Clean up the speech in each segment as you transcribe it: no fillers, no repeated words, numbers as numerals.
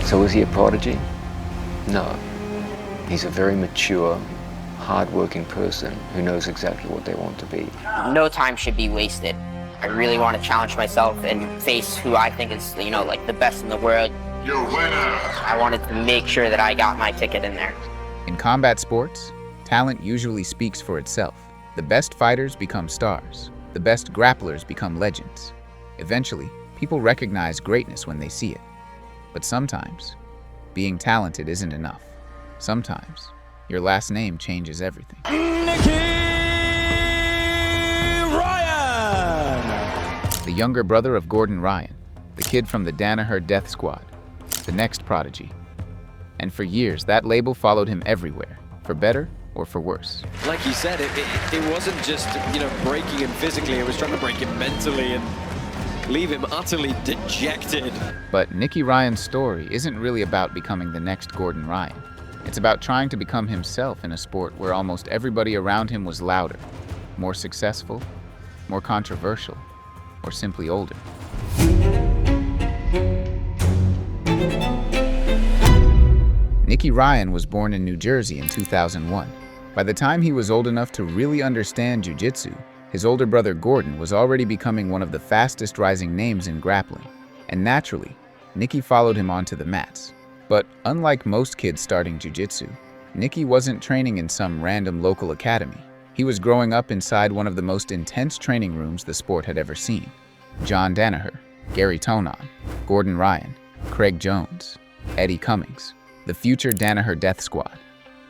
So is he a prodigy? No. He's a very mature, hard-working person who knows exactly what they want to be. No time should be wasted. I really want to challenge myself and face who I think is, like the best in the world. Your winner! I wanted to make sure that I got my ticket in there. In combat sports, talent usually speaks for itself. The best fighters become stars. The best grapplers become legends. Eventually, people recognize greatness when they see it. But sometimes, being talented isn't enough. Sometimes, your last name changes everything. Nicky Ryan! The younger brother of Gordon Ryan, the kid from the Danaher death squad, the next Prodigy. And for years, that label followed him everywhere, for better or for worse. Like you said, it wasn't just, breaking him physically, it was trying to break him mentally and leave him utterly dejected. But Nicky Ryan's story isn't really about becoming the next Gordon Ryan. It's about trying to become himself in a sport where almost everybody around him was louder, more successful, more controversial, or simply older. Nicky Ryan was born in New Jersey in 2001. By the time he was old enough to really understand Jiu Jitsu, his older brother Gordon was already becoming one of the fastest rising names in grappling. And naturally, Nicky followed him onto the mats. But unlike most kids starting Jiu Jitsu, Nicky wasn't training in some random local academy. He was growing up inside one of the most intense training rooms the sport had ever seen. John Danaher, Gary Tonon, Gordon Ryan, Craig Jones, Eddie Cummings, the future Danaher Death Squad,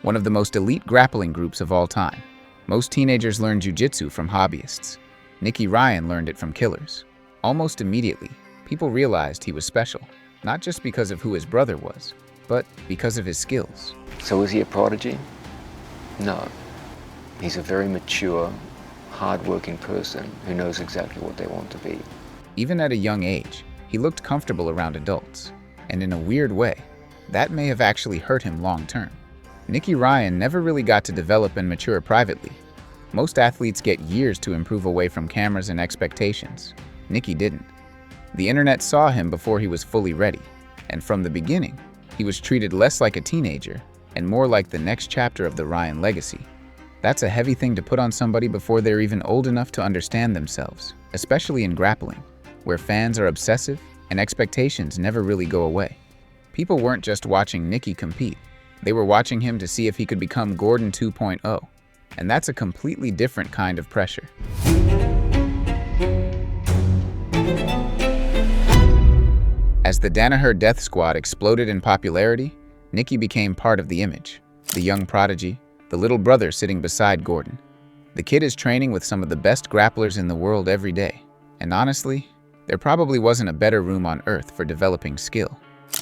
one of the most elite grappling groups of all time. Most teenagers learn Jiu Jitsu from hobbyists. Nicky Ryan learned it from killers. Almost immediately, people realized he was special, not just because of who his brother was, but because of his skills. So is he a prodigy? No. He's a very mature, hard-working person who knows exactly what they want to be. Even at a young age, he looked comfortable around adults, and in a weird way, that may have actually hurt him long term. Nicky Ryan never really got to develop and mature privately. Most athletes get years to improve away from cameras and expectations. Nicky didn't. The internet saw him before he was fully ready, and from the beginning, he was treated less like a teenager and more like the next chapter of the Ryan legacy. That's a heavy thing to put on somebody before they're even old enough to understand themselves, especially in grappling, where fans are obsessive and expectations never really go away. People weren't just watching Nicky compete, they were watching him to see if he could become Gordon 2.0, and that's a completely different kind of pressure. As the Danaher Death Squad exploded in popularity, Nicky became part of the image. The young prodigy, the little brother sitting beside Gordon. The kid is training with some of the best grapplers in the world every day, and honestly, there probably wasn't a better room on earth for developing skill.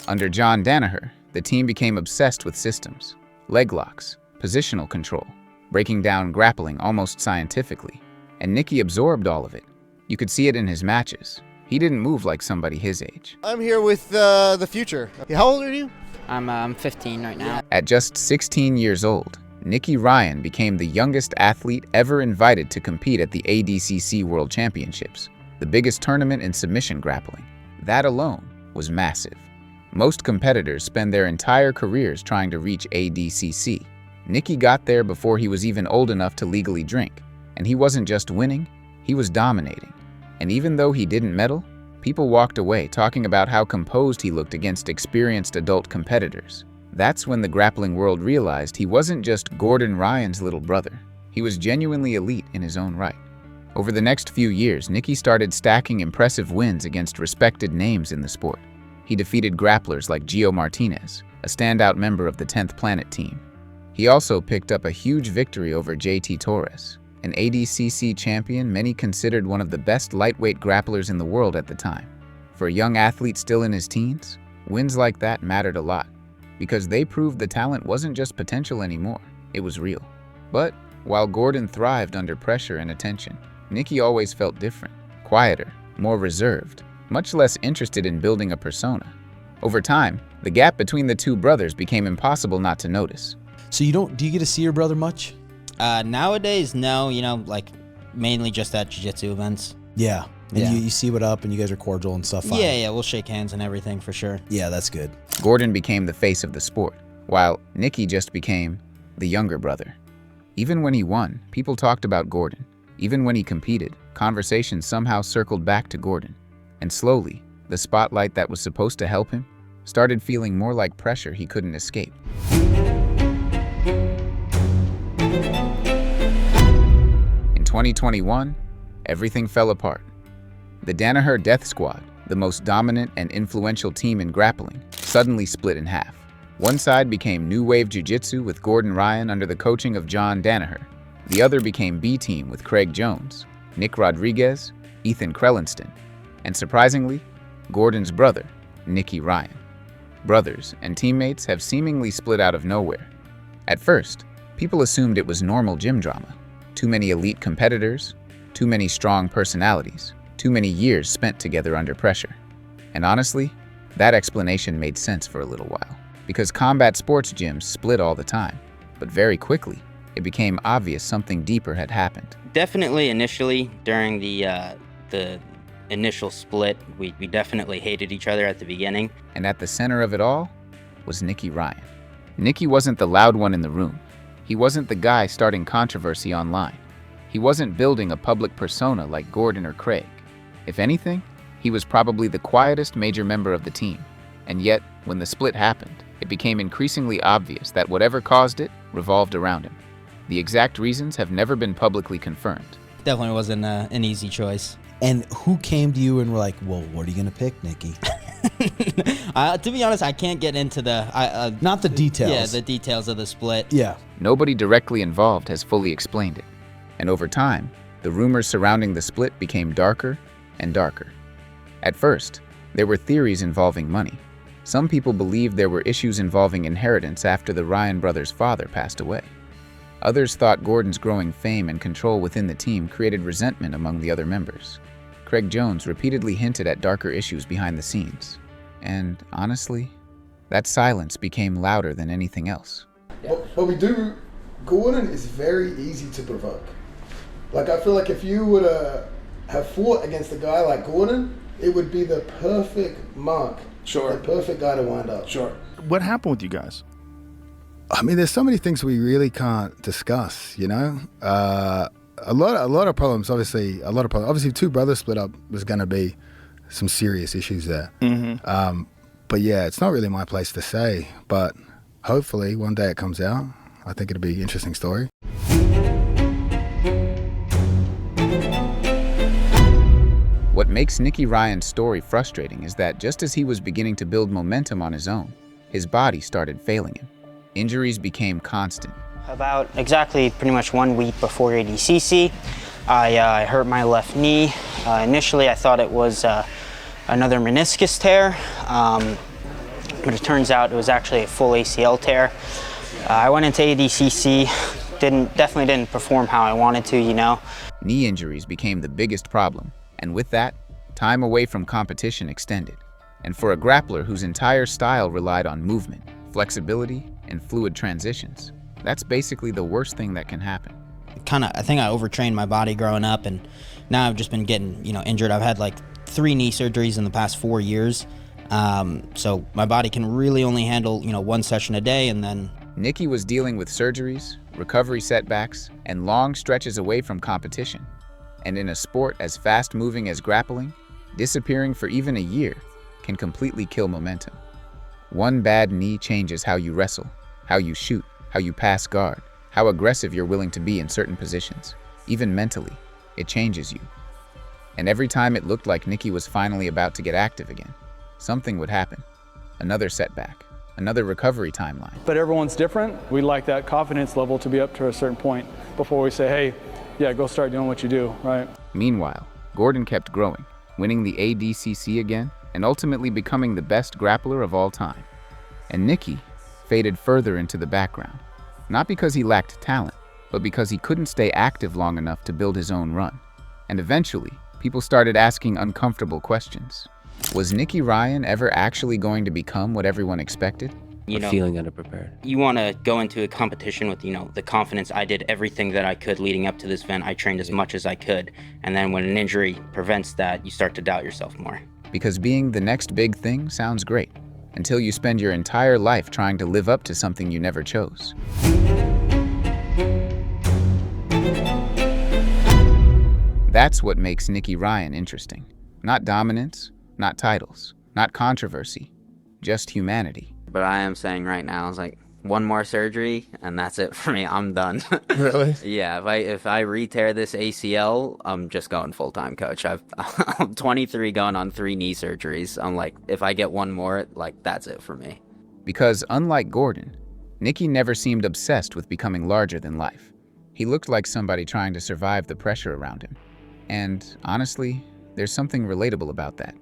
Under John Danaher, the team became obsessed with systems, leg locks, positional control, breaking down grappling almost scientifically, and Nicky absorbed all of it. You could see it in his matches. He didn't move like somebody his age. I'm here with the future. How old are you? I'm 15 right now. At just 16 years old, Nicky Ryan became the youngest athlete ever invited to compete at the ADCC World Championships, the biggest tournament in submission grappling. That alone was massive. Most competitors spend their entire careers trying to reach ADCC. Nicky got there before he was even old enough to legally drink, and he wasn't just winning, he was dominating. And even though he didn't medal, people walked away talking about how composed he looked against experienced adult competitors. That's when the grappling world realized he wasn't just Gordon Ryan's little brother. He was genuinely elite in his own right. Over the next few years, Nicky started stacking impressive wins against respected names in the sport. He defeated grapplers like Gio Martinez, a standout member of the 10th Planet team. He also picked up a huge victory over JT Torres, an ADCC champion many considered one of the best lightweight grapplers in the world at the time. For a young athlete still in his teens, wins like that mattered a lot, because they proved the talent wasn't just potential anymore, it was real. But while Gordon thrived under pressure and attention, Nicky always felt different, quieter, more reserved, much less interested in building a persona. Over time, the gap between the two brothers became impossible not to notice. So do you get to see your brother much? Nowadays, no, like mainly just at jiu-jitsu events. Yeah. And you see what up, and you guys are cordial and stuff. Fine. Yeah, we'll shake hands and everything for sure. Yeah, that's good. Gordon became the face of the sport, while Nicky just became the younger brother. Even when he won, people talked about Gordon. Even when he competed, conversations somehow circled back to Gordon. And slowly, the spotlight that was supposed to help him started feeling more like pressure he couldn't escape. In 2021, everything fell apart. The Danaher Death Squad, the most dominant and influential team in grappling, suddenly split in half. One side became New Wave Jiu Jitsu with Gordon Ryan under the coaching of John Danaher. The other became B Team with Craig Jones, Nick Rodriguez, Ethan Krellinston, and surprisingly, Gordon's brother, Nicky Ryan. Brothers and teammates have seemingly split out of nowhere. At first, people assumed it was normal gym drama. Too many elite competitors, too many strong personalities, too many years spent together under pressure. And honestly, that explanation made sense for a little while, because combat sports gyms split all the time. But very quickly, it became obvious something deeper had happened. Definitely initially, during the initial split, we definitely hated each other at the beginning. And at the center of it all was Nicky Ryan. Nicky wasn't the loud one in the room. He wasn't the guy starting controversy online. He wasn't building a public persona like Gordon or Craig. If anything, he was probably the quietest major member of the team. And yet, when the split happened, it became increasingly obvious that whatever caused it revolved around him. The exact reasons have never been publicly confirmed. Definitely wasn't an easy choice. And who came to you and were like, well, what are you going to pick, Nicky? To be honest, I can't get into the... Not the details. Yeah, the details of the split. Yeah. Nobody directly involved has fully explained it. And over time, the rumors surrounding the split became darker and darker. At first, there were theories involving money. Some people believed there were issues involving inheritance after the Ryan brothers' father passed away. Others thought Gordon's growing fame and control within the team created resentment among the other members. Craig Jones repeatedly hinted at darker issues behind the scenes. And honestly, that silence became louder than anything else. But we do, Gordon is very easy to provoke. Like, I feel like if you were to have fought against a guy like Gordon, it would be the perfect mark. Sure. The perfect guy to wind up. Sure. What happened with you guys? I mean, there's so many things we really can't discuss, you know? A lot of problems, obviously. Obviously, two brothers split up, there's going to be some serious issues there. Mm-hmm. But yeah, it's not really my place to say. But hopefully, one day it comes out. I think it'll be an interesting story. What makes Nicky Ryan's story frustrating is that just as he was beginning to build momentum on his own, his body started failing him. Injuries became constant. About exactly pretty much 1 week before ADCC, I hurt my left knee. Initially, I thought it was another meniscus tear, but it turns out it was actually a full ACL tear. I went into ADCC, definitely didn't perform how I wanted to, you know. Knee injuries became the biggest problem, and with that, time away from competition extended. And for a grappler whose entire style relied on movement, flexibility, and fluid transitions, that's basically the worst thing that can happen. I think I overtrained my body growing up, and now I've just been getting, injured. I've had like 3 knee surgeries in the past 4 years. So my body can really only handle, 1 session a day, and then... Nicky was dealing with surgeries, recovery setbacks, and long stretches away from competition. And in a sport as fast-moving as grappling, disappearing for even a year can completely kill momentum. One bad knee changes how you wrestle, how you shoot, how you pass guard, how aggressive you're willing to be in certain positions. Even mentally, it changes you. And every time it looked like Nicky was finally about to get active again, something would happen. Another setback, another recovery timeline. But everyone's different. We like that confidence level to be up to a certain point before we say, hey, yeah, go start doing what you do, right? Meanwhile, Gordon kept growing, winning the ADCC again, and ultimately becoming the best grappler of all time. And Nicky faded further into the background, not because he lacked talent, but because he couldn't stay active long enough to build his own run. And eventually, people started asking uncomfortable questions. Was Nicky Ryan ever actually going to become what everyone expected? You know, feeling underprepared. You want to go into a competition with, the confidence. I did everything that I could leading up to this event. I trained as much as I could. And then when an injury prevents that, you start to doubt yourself more. Because being the next big thing sounds great, until you spend your entire life trying to live up to something you never chose. That's what makes Nicky Ryan interesting. Not dominance, not titles, not controversy, just humanity. But I am saying right now, I was like, one more surgery, and that's it for me. I'm done. Really? Yeah, if I re-tear this ACL, I'm just going full-time coach. I'm 23 going on 3 knee surgeries. I'm like, if I get one more, like, that's it for me. Because unlike Gordon, Nicky never seemed obsessed with becoming larger than life. He looked like somebody trying to survive the pressure around him. And honestly, there's something relatable about that.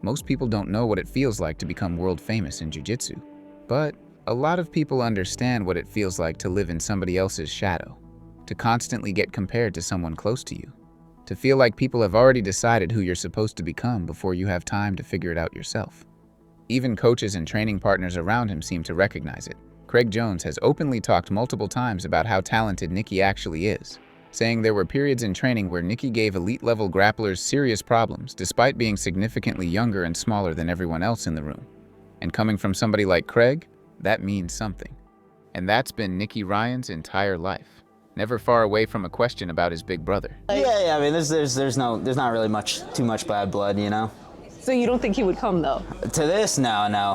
Most people don't know what it feels like to become world famous in Jiu Jitsu, but a lot of people understand what it feels like to live in somebody else's shadow, to constantly get compared to someone close to you, to feel like people have already decided who you're supposed to become before you have time to figure it out yourself. Even coaches and training partners around him seem to recognize it. Craig Jones has openly talked multiple times about how talented Nicky actually is, saying there were periods in training where Nicky gave elite-level grapplers serious problems despite being significantly younger and smaller than everyone else in the room. And coming from somebody like Craig, that means something. And that's been Nicky Ryan's entire life, never far away from a question about his big brother. Yeah, I mean, there's not really too much bad blood, So you don't think he would come, though? To this, no,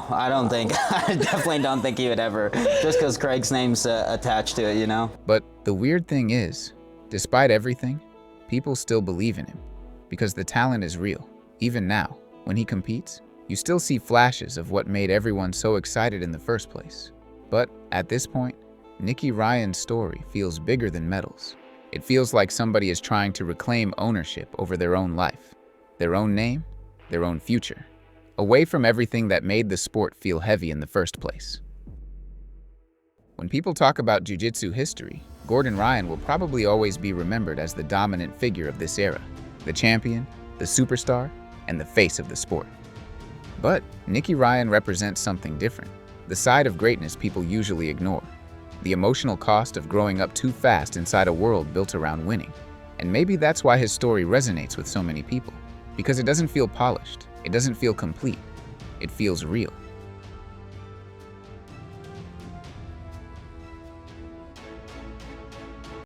I don't think, I definitely don't think he would ever, just because Craig's name's attached to it, But the weird thing is, despite everything, people still believe in him, because the talent is real. Even now, when he competes, you still see flashes of what made everyone so excited in the first place. But at this point, Nicky Ryan's story feels bigger than medals. It feels like somebody is trying to reclaim ownership over their own life, their own name, their own future, away from everything that made the sport feel heavy in the first place. When people talk about Jiu Jitsu history, Gordon Ryan will probably always be remembered as the dominant figure of this era, the champion, the superstar, and the face of the sport. But Nicky Ryan represents something different, the side of greatness people usually ignore, the emotional cost of growing up too fast inside a world built around winning. And maybe that's why his story resonates with so many people, because it doesn't feel polished, it doesn't feel complete, it feels real.